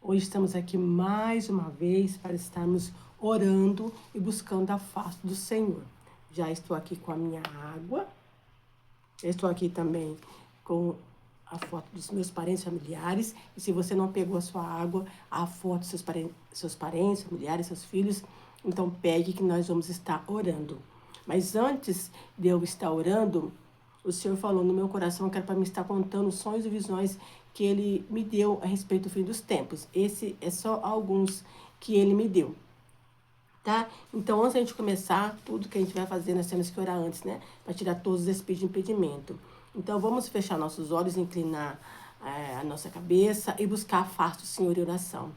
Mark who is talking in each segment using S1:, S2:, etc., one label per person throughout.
S1: Hoje estamos aqui mais uma vez para estarmos orando e buscando a face do Senhor. Já estou aqui com a minha água, já estou aqui também com a foto dos meus parentes familiares. E se você não pegou a sua água, a foto dos seus parentes, familiares, seus filhos, então pegue que nós vamos estar orando. Mas antes de eu estar orando, o Senhor falou no meu coração que era para me estar contando sonhos e visões que Ele me deu a respeito do fim dos tempos. Esse é só alguns que Ele me deu, tá? Então, antes da gente começar, tudo que a gente vai fazer, nós temos que orar antes, né? Para tirar todos os espíritos de impedimento. Então, vamos fechar nossos olhos, inclinar a nossa cabeça e buscar a face do Senhor em oração.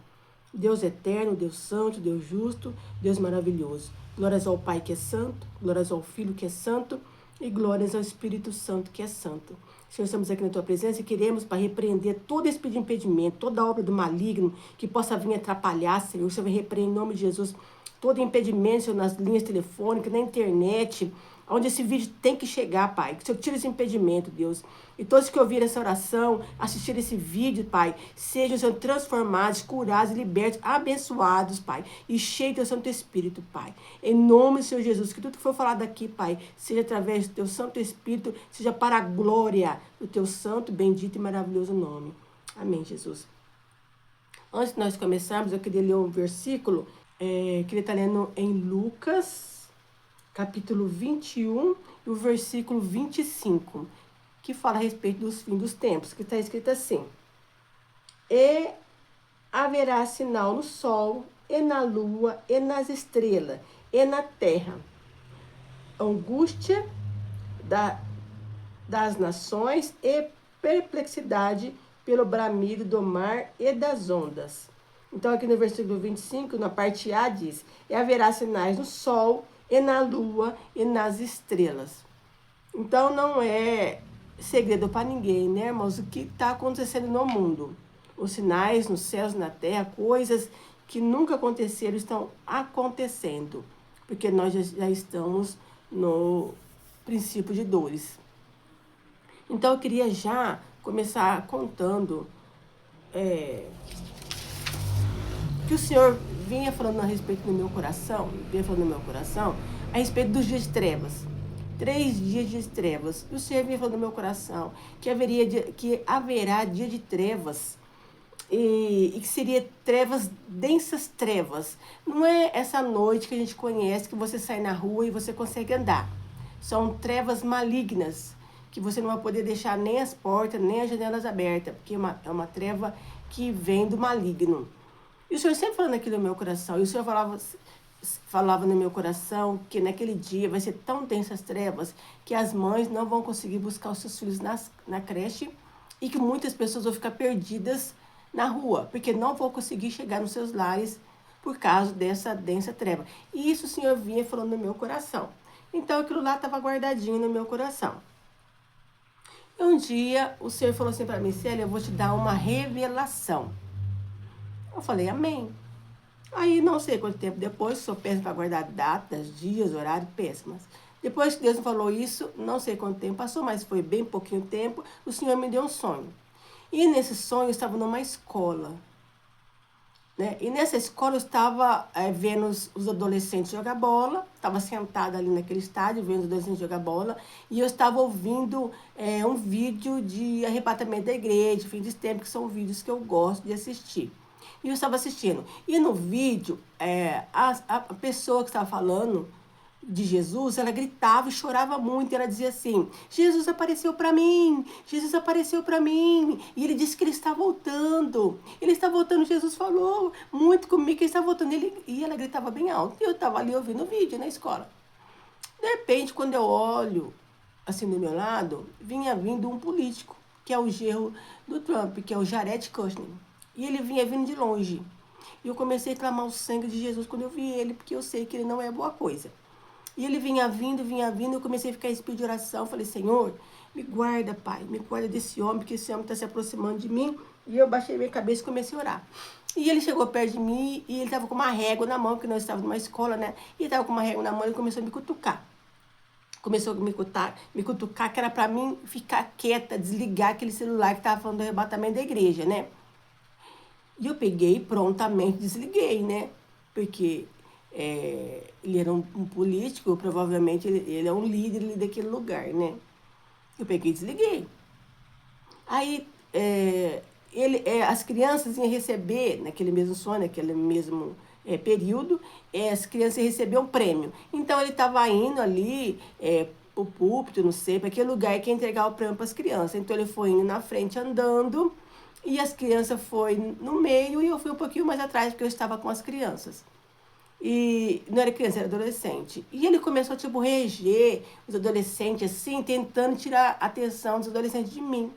S1: Deus eterno, Deus santo, Deus justo, Deus maravilhoso. Glórias ao Pai que é santo, glórias ao Filho que é santo e glórias ao Espírito Santo que é santo. Senhor, estamos aqui na Tua presença e queremos para repreender todo esse impedimento, toda obra do maligno que possa vir atrapalhar, Senhor. O Senhor vai repreender em nome de Jesus todo impedimento, Senhor, nas linhas telefônicas, na internet, onde esse vídeo tem que chegar, Pai. Que o Senhor tire esse impedimento, Deus. E todos que ouviram essa oração, assistiram esse vídeo, Pai, sejam, Senhor, transformados, curados, libertos, abençoados, Pai, e cheios do Santo Espírito, Pai. Em nome do Senhor Jesus, que tudo que for falado aqui, Pai, seja através do Teu Santo Espírito, seja para a glória do Teu santo, bendito e maravilhoso nome. Amém, Jesus. Antes de nós começarmos, eu queria ler um versículo que ele está lendo em Lucas, capítulo 21, e o versículo 25, que fala a respeito dos fins dos tempos, que está escrito assim: E haverá sinal no sol, e na lua, e nas estrelas, e na terra, angústia das nações e perplexidade pelo bramido do mar e das ondas. Então, aqui no versículo 25, na parte A, diz: E haverá sinais no sol, e na lua, e nas estrelas. Então, não é segredo para ninguém, né, irmãos, o que está acontecendo no mundo. Os sinais nos céus e na terra, coisas que nunca aconteceram, estão acontecendo. Porque nós já estamos no princípio de dores. Então, eu queria já começar contando que o Senhor vinha falando a respeito do meu coração, a respeito dos dias de trevas. 3 dias de trevas. E o Senhor vinha falando no meu coração que haverá dia de trevas e que seria trevas, densas trevas. Não é essa noite que a gente conhece, que você sai na rua e você consegue andar. São trevas malignas, que você não vai poder deixar nem as portas, nem as janelas abertas, porque é uma treva que vem do maligno. E o Senhor sempre falando aquilo no meu coração. E o Senhor falava no meu coração que naquele dia vai ser tão densas trevas que as mães não vão conseguir buscar os seus filhos na creche e que muitas pessoas vão ficar perdidas na rua, porque não vão conseguir chegar nos seus lares por causa dessa densa treva. E isso o Senhor vinha falando no meu coração. Então aquilo lá estava guardadinho no meu coração. E um dia o Senhor falou assim para mim: Célia, eu vou te dar uma revelação. Eu falei: amém. Aí não sei quanto tempo depois, sou péssima para guardar datas, dias, horário, péssimas. Depois que Deus falou isso, não sei quanto tempo passou, mas foi bem pouquinho tempo, o Senhor me deu um sonho. E nesse sonho eu estava numa escola, né? E nessa escola eu estava vendo os adolescentes jogar bola, estava sentada ali naquele estádio vendo os adolescentes jogar bola, e eu estava ouvindo um vídeo de arrebatamento da igreja, fim dos tempos, que são vídeos que eu gosto de assistir. E eu estava assistindo. E no vídeo, a pessoa que estava falando de Jesus, ela gritava e chorava muito. E ela dizia assim: Jesus apareceu para mim, Jesus apareceu para mim. E ele disse que ele está voltando. Ele está voltando. Jesus falou muito comigo que ele está voltando. E ela gritava bem alto. E eu estava ali ouvindo o vídeo na escola. De repente, quando eu olho assim do meu lado, vinha vindo um político, que é o genro do Trump, que é o Jared Kushner. E ele vinha vindo de longe. E eu comecei a clamar o sangue de Jesus quando eu vi ele, porque eu sei que ele não é boa coisa. E ele vinha vindo, eu comecei a ficar em espírito de oração. Falei: Senhor, me guarda, Pai, me guarda desse homem, porque esse homem está se aproximando de mim. E eu baixei minha cabeça e comecei a orar. E ele chegou perto de mim e ele estava com uma régua na mão, porque nós estávamos numa escola, né? E ele estava com uma régua na mão e começou a me cutucar. Começou a me cutucar, que era para mim ficar quieta, desligar aquele celular que estava falando do arrebatamento da igreja, né? E eu peguei e prontamente desliguei, né? Porque ele era um político, provavelmente ele é um líder ali daquele lugar, né? Eu peguei e desliguei. Aí as crianças iam receber, naquele mesmo sonho, naquele mesmo período, as crianças iam receber um prêmio. Então ele estava indo ali o púlpito, não sei, para aquele lugar que ia entregar o prêmio para as crianças. Então ele foi indo na frente andando e as crianças foi no meio e eu fui um pouquinho mais atrás porque eu estava com as crianças. E não era criança, era adolescente. E ele começou, tipo, reger os adolescentes, assim, tentando tirar a atenção dos adolescentes de mim.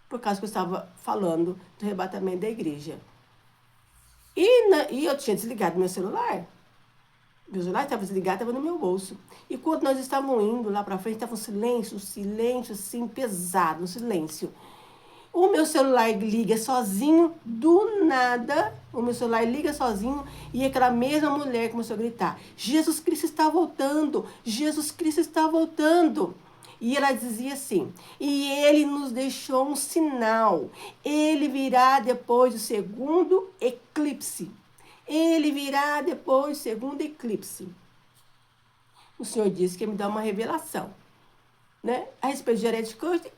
S1: Por causa que eu estava falando do arrebatamento da igreja. E eu tinha desligado meu celular. Meu celular estava desligado, estava no meu bolso. E quando nós estávamos indo lá para frente, estava um silêncio assim, pesado, um silêncio. O meu celular liga sozinho, do nada, o meu celular liga sozinho e aquela mesma mulher começou a gritar: Jesus Cristo está voltando! Jesus Cristo está voltando! E ela dizia assim: e ele nos deixou um sinal. Ele virá depois do segundo eclipse. Ele virá depois do segundo eclipse. O Senhor disse que ia me dar uma revelação, né? A respeito de Jared Coast,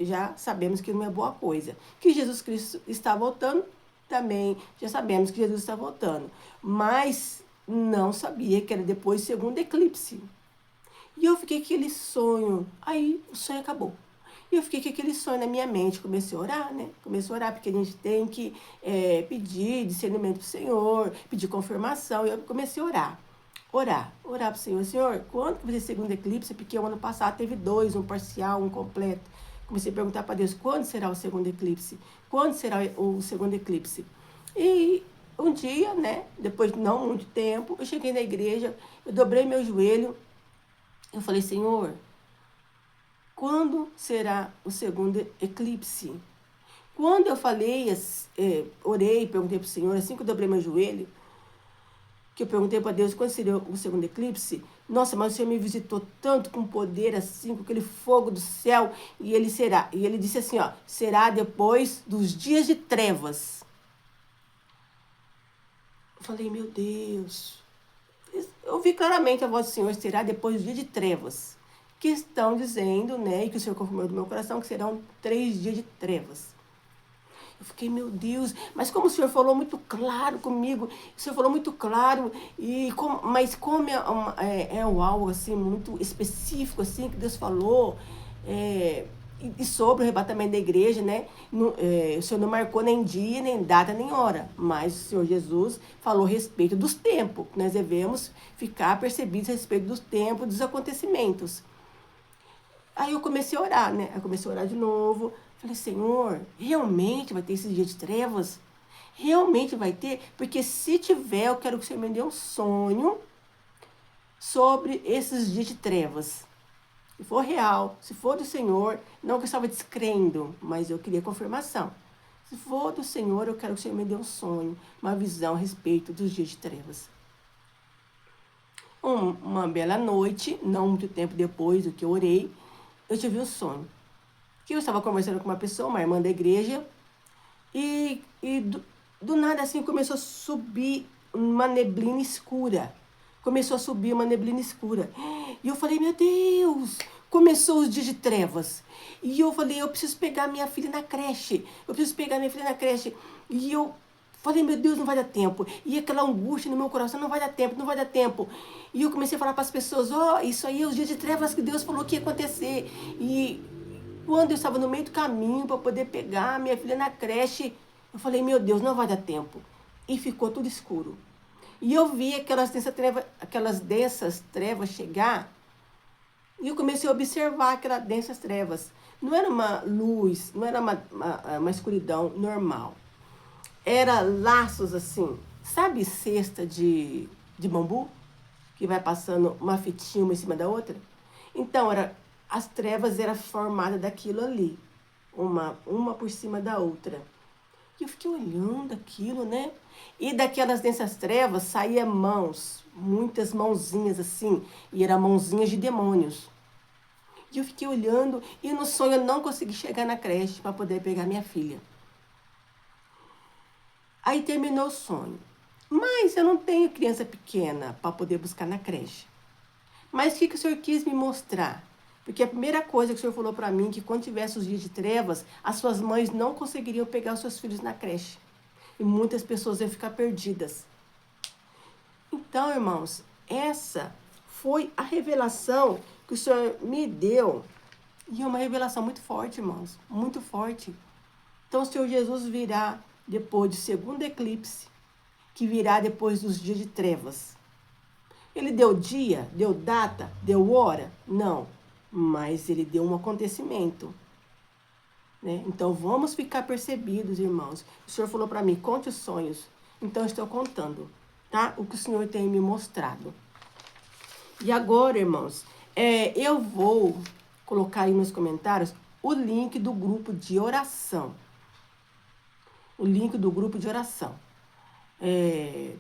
S1: já sabemos que não é boa coisa. Que Jesus Cristo está voltando, também já sabemos que Jesus está voltando. Mas não sabia que era depois do segundo eclipse. E eu fiquei com aquele sonho. Aí o sonho acabou. E eu fiquei com aquele sonho na minha mente. Comecei a orar, né? Comecei a orar, porque a gente tem que pedir discernimento pro Senhor, pedir confirmação. E eu comecei a orar. Orar pro Senhor. Senhor, quando que vai ser o segundo eclipse? Porque o ano passado teve 2, um parcial, um completo. Comecei a perguntar para Deus, quando será o segundo eclipse? Quando será o segundo eclipse? E um dia, né? Depois de não muito tempo, eu cheguei na igreja, eu dobrei meu joelho. Eu falei, Senhor, quando será o segundo eclipse? Quando eu falei, orei, perguntei para o Senhor, assim que eu dobrei meu joelho, que eu perguntei para Deus quando seria o segundo eclipse, nossa, mas o Senhor me visitou tanto com poder assim, com aquele fogo do céu, e ele disse assim, ó, será depois dos dias de trevas. Eu falei, meu Deus, eu vi claramente a voz do Senhor, será depois do dia de trevas. Que estão dizendo, né, e que o Senhor confirmou do meu coração, que serão 3 dias de trevas. Eu fiquei, meu Deus, mas como o Senhor falou muito claro comigo, o Senhor falou muito claro, mas como é algo assim, muito específico, assim, que Deus falou, e sobre o arrebatamento da igreja, né? O Senhor não marcou nem dia, nem data, nem hora, mas o Senhor Jesus falou a respeito dos tempos, nós devemos ficar percebidos a respeito dos tempos, dos acontecimentos. Aí eu comecei a orar, né? Eu comecei a orar de novo. Falei, Senhor, realmente vai ter esse dia de trevas? Realmente vai ter? Porque se tiver, eu quero que o Senhor me dê um sonho sobre esses dias de trevas. Se for real, se for do Senhor, não que eu estava descrendo, mas eu queria confirmação. Se for do Senhor, eu quero que o Senhor me dê um sonho, uma visão a respeito dos dias de trevas. Uma bela noite, não muito tempo depois do que eu orei, eu tive um sonho. Que eu estava conversando com uma pessoa, uma irmã da igreja, e do nada assim começou a subir uma neblina escura. Começou a subir uma neblina escura. E eu falei, meu Deus, começou os dias de trevas. E eu falei, eu preciso pegar minha filha na creche. Eu preciso pegar minha filha na creche. E eu falei, meu Deus, não vai dar tempo. E aquela angústia no meu coração, não vai dar tempo, não vai dar tempo. E eu comecei a falar para as pessoas, isso aí é os dias de trevas que Deus falou que ia acontecer. E quando eu estava no meio do caminho para poder pegar minha filha na creche, eu falei, meu Deus, não vai dar tempo. E ficou tudo escuro. E eu vi aquelas densas trevas chegar, e eu comecei a observar aquelas densas trevas. Não era uma luz, não era uma escuridão normal. Era laços assim, sabe cesta de bambu? Que vai passando uma fitinha uma em cima da outra? Então, as trevas eram formadas daquilo ali, uma por cima da outra. E eu fiquei olhando aquilo, né? E daquelas densas trevas saíam mãos, muitas mãozinhas assim, e eram mãozinhas de demônios. E eu fiquei olhando, e no sonho eu não consegui chegar na creche para poder pegar minha filha. Aí terminou o sonho. Mas eu não tenho criança pequena para poder buscar na creche. Mas o que o Senhor quis me mostrar? Porque a primeira coisa que o Senhor falou para mim, que quando tivesse os dias de trevas, as suas mães não conseguiriam pegar os seus filhos na creche. E muitas pessoas iam ficar perdidas. Então, irmãos, essa foi a revelação que o Senhor me deu. E é uma revelação muito forte, irmãos. Muito forte. Então, o Senhor Jesus virá depois do segundo eclipse, que virá depois dos dias de trevas. Ele deu dia, deu data, deu hora? Não. Mas ele deu um acontecimento. Né? Então, vamos ficar percebidos, irmãos. O Senhor falou para mim, conte os sonhos. Então, eu estou contando, tá? O que o Senhor tem me mostrado. E agora, irmãos, eu vou colocar aí nos comentários o link do grupo de oração. O link do grupo de oração.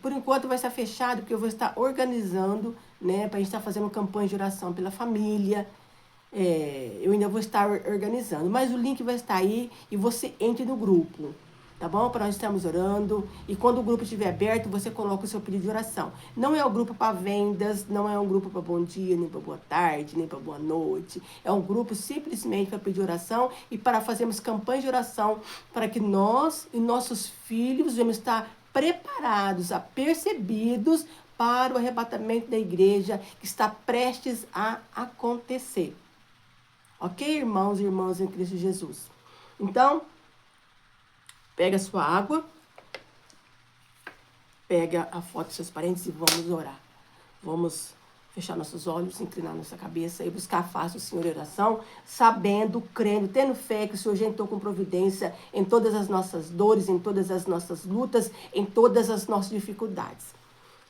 S1: Por enquanto vai estar fechado, porque eu vou estar organizando, né, para a gente estar fazendo campanha de oração pela família. Eu ainda vou estar organizando, mas o link vai estar aí e você entre no grupo, tá bom? Para nós estarmos orando. E quando o grupo estiver aberto, você coloca o seu pedido de oração. Não é um grupo para vendas, não é um grupo para bom dia, nem para boa tarde, nem para boa noite. É um grupo simplesmente para pedir oração e para fazermos campanha de oração para que nós e nossos filhos venhamos estar preparados, apercebidos para o arrebatamento da igreja que está prestes a acontecer. Ok, irmãos e irmãs em Cristo Jesus? Então, pega a sua água, pega a foto dos seus parentes e vamos orar. Vamos fechar nossos olhos, inclinar nossa cabeça e buscar a face do Senhor em oração, sabendo, crendo, tendo fé que o Senhor já entrou com providência em todas as nossas dores, em todas as nossas lutas, em todas as nossas dificuldades.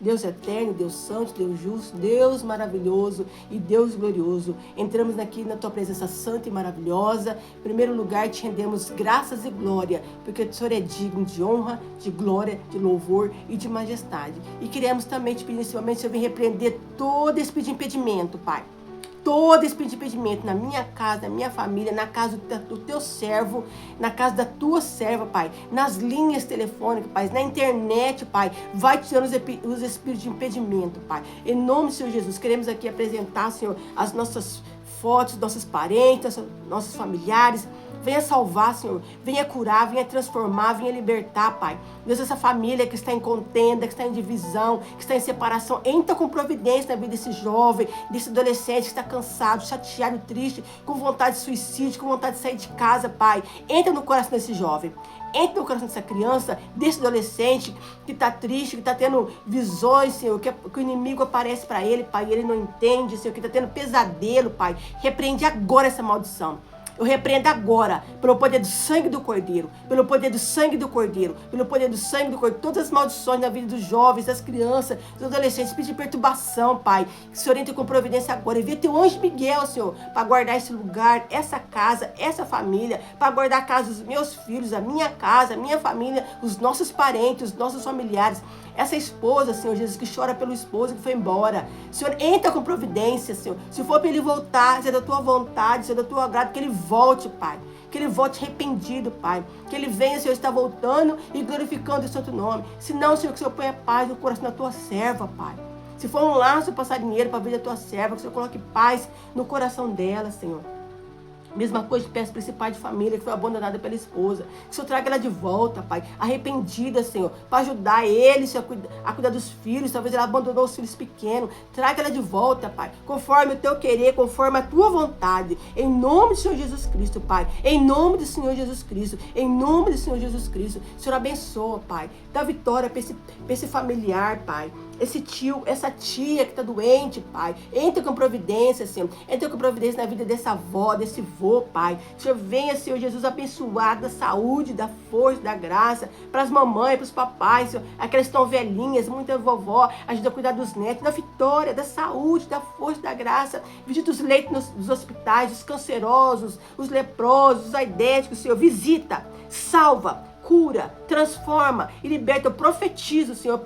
S1: Deus eterno, Deus santo, Deus justo, Deus maravilhoso e Deus glorioso. Entramos aqui na tua presença santa e maravilhosa. Em primeiro lugar, te rendemos graças e glória, porque o Senhor é digno de honra, de glória, de louvor e de majestade. E queremos também te pedir nesse momento, Senhor, vem repreender todo esse impedimento, Pai. Todo esse impedimento na minha casa, na minha família, na casa do teu servo, na casa da tua serva, Pai, nas linhas telefônicas, Pai, na internet, Pai, vai tirando os espíritos de impedimento, Pai. Em nome do Senhor Jesus, queremos aqui apresentar, Senhor, as nossas fotos, nossos parentes, nossos familiares. Venha salvar, Senhor. Venha curar, venha transformar, venha libertar, Pai. Deus, essa família que está em contenda, que está em divisão, que está em separação, entra com providência na vida desse jovem, desse adolescente que está cansado, chateado, triste, com vontade de suicídio, com vontade de sair de casa, Pai. Entra no coração desse jovem. Entra no coração dessa criança, desse adolescente que está triste, que está tendo visões, Senhor, que o inimigo aparece para ele, Pai, e ele não entende, Senhor, que está tendo pesadelo, Pai. Repreende agora essa maldição. Eu repreendo agora, pelo poder do sangue do Cordeiro, pelo poder do sangue do Cordeiro, pelo poder do sangue do Cordeiro, todas as maldições na vida dos jovens, das crianças, dos adolescentes, espírito de perturbação, Pai, que o Senhor entre com providência agora. Envia teu anjo Miguel, Senhor, para guardar esse lugar, essa casa, essa família, para guardar a casa dos meus filhos, a minha casa, a minha família, os nossos parentes, os nossos familiares. Essa esposa, Senhor Jesus, que chora pelo esposo que foi embora. Senhor, entra com providência, Senhor. Se for para ele voltar, se é da tua vontade, se é da tua agrado, que ele volte, Pai. Que ele volte arrependido, Pai. Que ele venha, Senhor, está voltando e glorificando o Santo nome. Se não, Senhor, que o Senhor ponha paz no coração da tua serva, Pai. Se for um laço passar dinheiro para a vida da tua serva, que o Senhor coloque paz no coração dela, Senhor. Mesma coisa que peço para esse pai de família que foi abandonada pela esposa. Que o Senhor traga ela de volta, Pai. Arrependida, Senhor. Para ajudar ele, Senhor, a cuidar dos filhos. Talvez ela abandonou os filhos pequenos. Traga ela de volta, Pai. Conforme o teu querer, conforme a tua vontade. Em nome do Senhor Jesus Cristo, Pai. Em nome do Senhor Jesus Cristo. Em nome do Senhor Jesus Cristo. Senhor, abençoa, Pai. Dá vitória para esse familiar, Pai. Esse tio, essa tia que está doente, Pai. Entra com providência, Senhor. Entra com providência na vida dessa avó, desse vô, Pai. Senhor, venha, Senhor Jesus, abençoar da saúde, da força, da graça. Para as mamães, para os papais, Senhor. Aquelas que estão velhinhas, muita vovó. Ajuda a cuidar dos netos. Da vitória, da saúde, da força, da graça. Visita os leitos dos hospitais, os cancerosos, os leprosos, os aidéticos, Senhor. Visita, salva, cura, transforma e liberta. Eu profetizo, Senhor,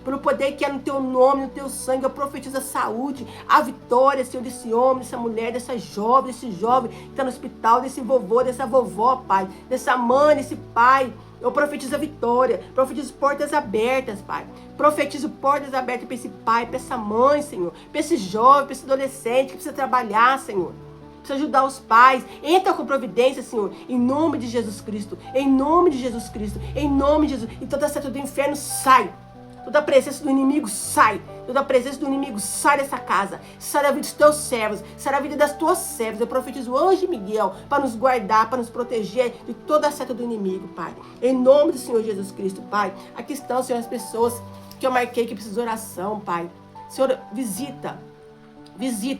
S1: pelo poder que é no teu nome, no teu sangue. Eu profetizo a saúde, a vitória, Senhor, desse homem, dessa mulher, dessa jovem, desse jovem que está no hospital, desse vovô, dessa vovó, Pai, dessa mãe, desse pai. Eu profetizo a vitória, profetizo portas abertas, Pai. Profetizo portas abertas para esse pai, para essa mãe, Senhor, para esse jovem, para esse adolescente que precisa trabalhar, Senhor. Precisa ajudar os pais. Entra com providência, Senhor, em nome de Jesus Cristo. Em nome de Jesus Cristo. Em nome de Jesus. E toda seta do inferno sai. Toda a presença do inimigo sai. Toda a presença do inimigo sai dessa casa. Sai da vida dos teus servos. Sai da vida das tuas servas. Eu profetizo o anjo Miguel para nos guardar, para nos proteger de toda a seta do inimigo, Pai. Em nome do Senhor Jesus Cristo, Pai. Aqui estão, Senhor, as pessoas que eu marquei que precisam de oração, Pai. Senhor, visita,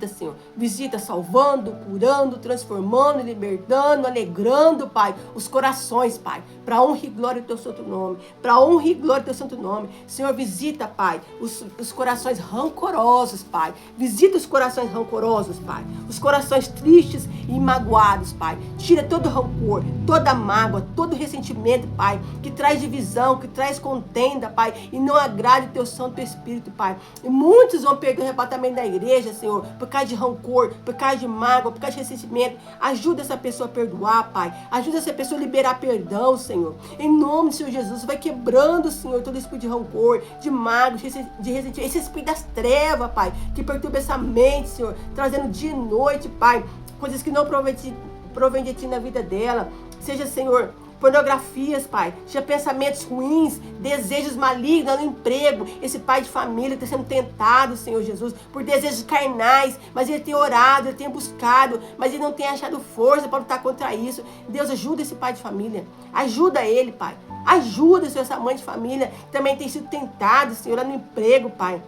S1: Senhor. Visita salvando, curando, transformando, libertando, alegrando, Pai, os corações, Pai. Para honra e glória do teu santo nome. Para honra e glória do teu santo nome. Senhor, visita, Pai, os corações rancorosos, Pai. Visita os corações rancorosos, Pai. Os corações tristes e magoados, Pai. Tira todo rancor, toda mágoa, todo ressentimento, Pai, que traz divisão, que traz contenda, Pai, e não agrade o teu Santo Espírito, Pai. E muitos vão perder o arrebatamento da igreja, Senhor, por causa de rancor, por causa de mágoa, por causa de ressentimento. Ajuda essa pessoa a perdoar, Pai. Ajuda essa pessoa a liberar perdão, Senhor. Em nome do Senhor Jesus, vai quebrando, Senhor, todo espírito de rancor, de mágoa, de ressentimento, esse espírito das trevas, Pai, que perturba essa mente, Senhor, trazendo dia e noite, Pai, coisas que não provém de Ti na vida dela. Seja, Senhor, pornografias, Pai, seja pensamentos ruins, desejos malignos no emprego. Esse pai de família está sendo tentado, Senhor Jesus, por desejos carnais, mas ele tem orado, ele tem buscado, mas ele não tem achado força para lutar contra isso. Deus, ajuda esse pai de família, ajuda ele, Pai, ajuda, Senhor, essa mãe de família que também tem sido tentado, Senhor, lá no emprego, Pai.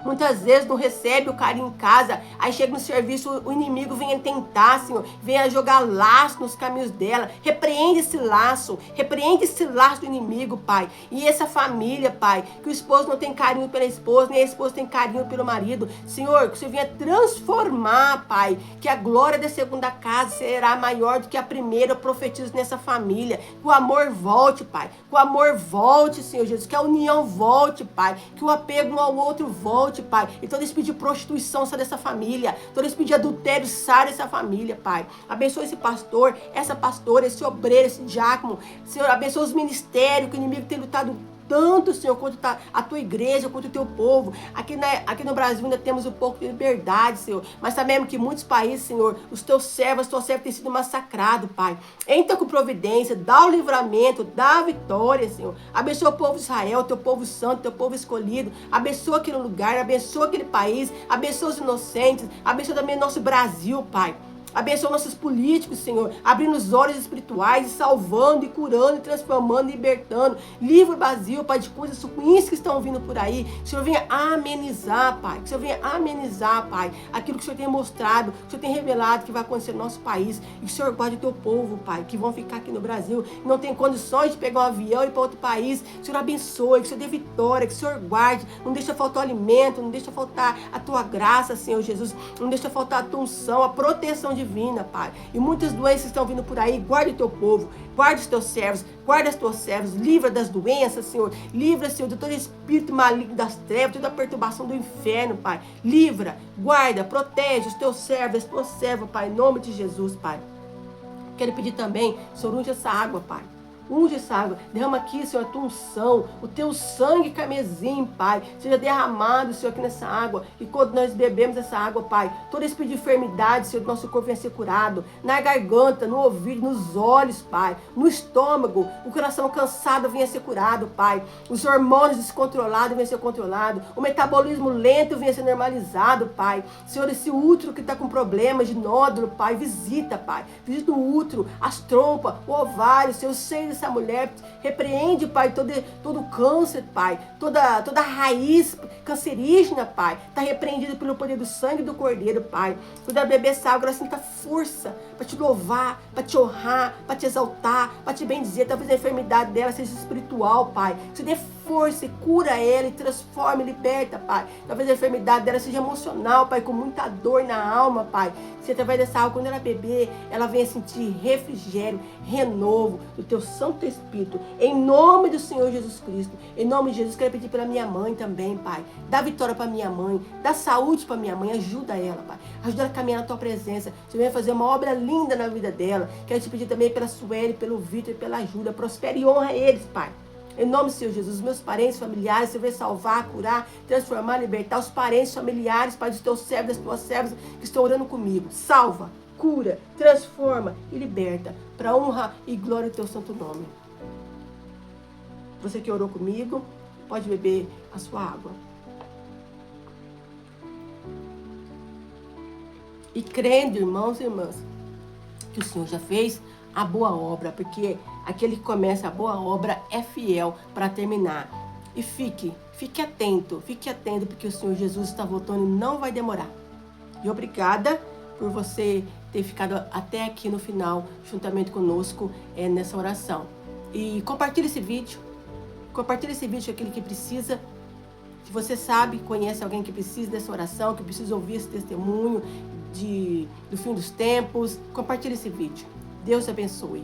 S1: Muitas vezes não recebe o carinho em casa, aí chega no serviço, o inimigo vem a tentar, Senhor, vem a jogar laço nos caminhos dela. Repreende esse laço do inimigo, Pai. E essa família, Pai, que o esposo não tem carinho pela esposa, nem a esposa tem carinho pelo marido. Senhor, que o Senhor venha transformar, Pai, que a glória da segunda casa será maior do que a primeira. Eu profetizo nessa família, que o amor volte, Pai, que o amor volte, Senhor Jesus, que a união volte, Pai, que o apego um ao outro volte, Pai, e todo espírito de prostituição sai dessa família, todo espírito de adultério sai dessa família, Pai. Abençoa esse pastor, essa pastora, esse obreiro, esse diácono, Senhor, abençoa os ministérios que o inimigo tem lutado tanto, Senhor, quanto a tua igreja, quanto o teu povo. Aqui no Brasil ainda temos um pouco de liberdade, Senhor, mas sabemos que em muitos países, Senhor, os teus servos têm sido massacrados, Pai. Entra com providência, dá o livramento, dá a vitória, Senhor. Abençoa o povo de Israel, teu povo santo, teu povo escolhido. Abençoa aquele lugar, abençoa aquele país, abençoa os inocentes, abençoa também o nosso Brasil, Pai. Abençoa nossos políticos, Senhor, abrindo os olhos espirituais, e salvando, e curando, e transformando, e libertando. Livra o Brasil, Pai, de coisas ruins que estão vindo por aí. Que o Senhor venha amenizar, Pai. Que o Senhor venha amenizar, Pai, aquilo que o Senhor tem mostrado, que o Senhor tem revelado que vai acontecer no nosso país. E que o Senhor guarde o teu povo, Pai, que vão ficar aqui no Brasil, e não tem condições de pegar um avião e ir para outro país. Que o Senhor abençoe, que o Senhor dê vitória, que o Senhor guarde. Não deixa faltar o alimento, não deixa faltar a tua graça, Senhor Jesus. Não deixa faltar a tua unção, a proteção divina, Pai. E muitas doenças estão vindo por aí. Guarda o teu povo, guarda os teus servos, guarda os teus servos, livra das doenças, Senhor. Livra, Senhor, de todo espírito maligno das trevas, toda a perturbação do inferno, Pai. Livra, guarda, protege os teus servos, as tuas servas, Pai, em nome de Jesus, Pai. Quero pedir também, Senhor, unge essa água, Pai. Unge essa água, derrama aqui, Senhor, a tua unção, o teu sangue carmesim, Pai, seja derramado, Senhor, aqui nessa água, e quando nós bebemos essa água, Pai, todo espírito de enfermidade, Senhor, do nosso corpo venha ser curado, na garganta, no ouvido, nos olhos, Pai, no estômago, o coração cansado venha ser curado, Pai, os hormônios descontrolados venham ser controlados, o metabolismo lento venha ser normalizado, Pai, Senhor, esse útero que está com problemas de nódulo, Pai, visita, Pai, visita o útero, as trompas, o ovário, Senhor, o seio essa mulher, repreende, Pai, todo câncer, Pai, toda raiz cancerígena, Pai, está repreendido pelo poder do sangue do Cordeiro, Pai. Quando ela beber essa água, ela sinta força para te louvar, para te honrar, para te exaltar, para te bendizer. Talvez a enfermidade dela seja espiritual, Pai. Que você dê força e cura ela e transforma e liberta, Pai. Talvez a enfermidade dela seja emocional, Pai, com muita dor na alma, Pai. Se através dessa água, quando ela beber, ela venha sentir refrigério, renovo do teu Santo Espírito. Em nome do Senhor Jesus Cristo. Em nome de Jesus, quero pedir pela minha mãe também, Pai. Dá vitória para minha mãe. Dá saúde para minha mãe. Ajuda ela, Pai. Ajuda ela a caminhar na tua presença. Você venha fazer uma obra linda na vida dela. Quero te pedir também pela Sueli, pelo Vitor e pela ajuda. Prospere e honra eles, Pai. Em nome do Senhor Jesus, os meus parentes, familiares, você vai salvar, curar, transformar, libertar os parentes, familiares, Pai, dos teus servos, das tuas servas que estão orando comigo. Salva, cura, transforma e liberta, para honra e glória do teu santo nome. Você que orou comigo, pode beber a sua água. E crendo, irmãos e irmãs, que o Senhor já fez a boa obra, porque aquele que começa a boa obra é fiel para terminar. E fique atento, porque o Senhor Jesus está voltando e não vai demorar. E obrigada por você ter ficado até aqui no final, juntamente conosco nessa oração. E compartilhe esse vídeo com aquele que precisa. Se você sabe, conhece alguém que precisa dessa oração, que precisa ouvir esse testemunho do fim dos tempos, compartilhe esse vídeo. Deus te abençoe.